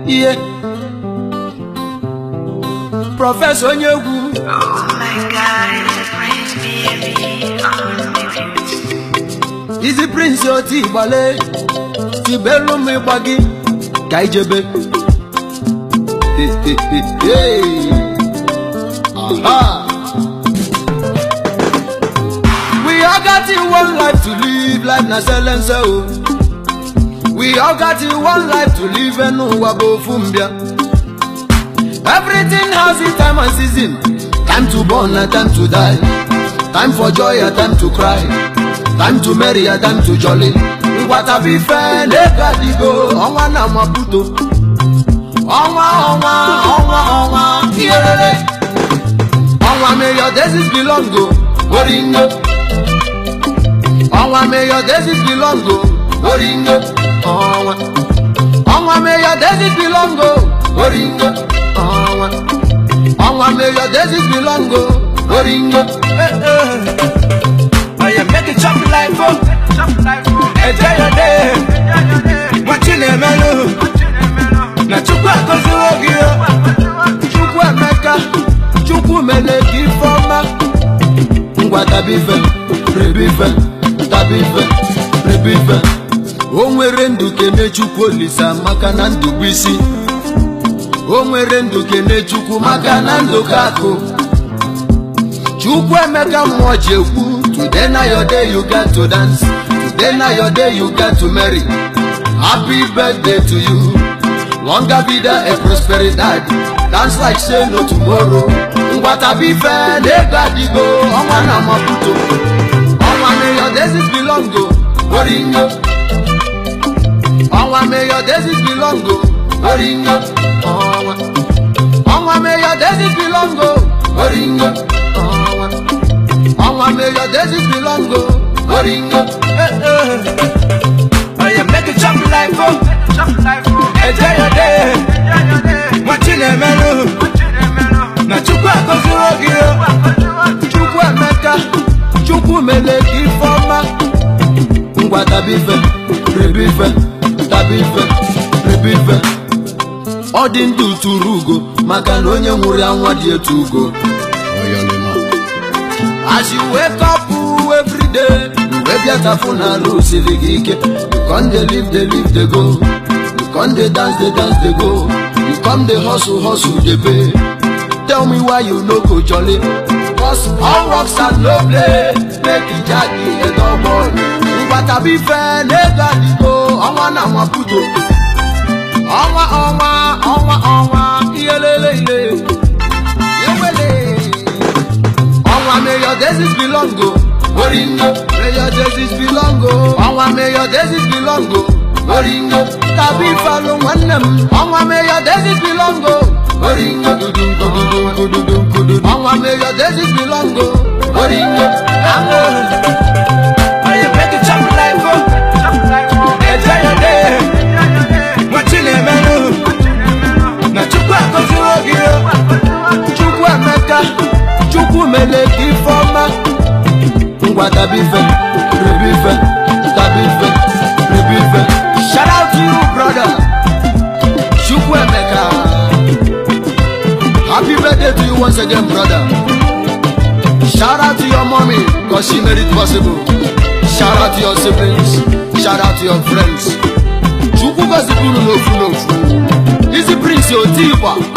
Yeah. Professor Onyegu. Oh my God, Prince baby. Easy Prince Oti Bale. Tibelu me bagi. Kaijebe. Hey. Aha. We all got in one life to live, life na silence. We all got in one life to live and no wabo fumbia. Everything has its time and season. Time to born and time to die. Time for joy and time to cry. Time to marry and time to jolly. What have we fair? Nega digo. Onwa na maputo. Onwa. Yeah. Onwa may your days belong go. Oringo. Onwa may your days belong go. Oringo. Onwa may your days belong go. Oringo. Onwa may your days belong go. Oringo. I am making chop life up. Enjoy your day. Watching a menu. Na chukwa kozuogio. Chukwa meka. Chukwu meleki forma. Ngwa tabife. Rebife. Tabife. Rebife. Onwere ndu kene chukwu olisa maka na ndu bisi. Onwere ndu kene chukwu maka na ndu kako. Chukwu emeka mwojekwu. Today na your day you got to dance. Today na your day you got to marry. Happy birthday to you. Longa vida e prosperidad. Dance like say no tomorrow. Ngwata bife nega digo. Onwa na maputo. Onwa may your days belong go. Oringo. Onwa may your days belong go. Oringo. Onwa may your days belong go. Oringo. Onwa may your days belong go. Oringo. I am making chop life up. Enjoy your day. Watching a menu. Na chukwa kozuogio. Chukwu emeka. Chukwu meleki forma. Ngwa tabife. Rebife. Tabife. Rebife. Ọ dị ndụ tụrụ ugo maka na onye nwụrụ anwa dị etu ugo. As you wake up every day, you wake your phone and lose the geek. You come they live, they go. You come they dance, they go. You come they hustle, they pay. Tell me why you no go jolly. Cause all works and no play. Make it jaggy and all boy. You gotta be fair, nega digo. Onwa na maputo. Onwa. Yelele. Onwa may your days belong go. Oringo. May your days belong go. Onwa may your days belong go. Oringo. Tabi follow one them. Onwa may your days belong go. Oringo. Onwa may your days belong go. Oringo. I am making chop life up. Enjoy your day. Watching a menu. Na chukwa kozuogio. Chukwu emeka. Chukwu meleki forma. Ngwa tabife. Rebife. Tabife. Rebife. Shout out to you, brother. Chukwu emeka. Happy birthday to you once again, brother. Shout out to your mommy, cause she made it possible. Shout out to your siblings. Shout out to your friends. Chukwu goziburu no fu. Easy Prince Oti Bale.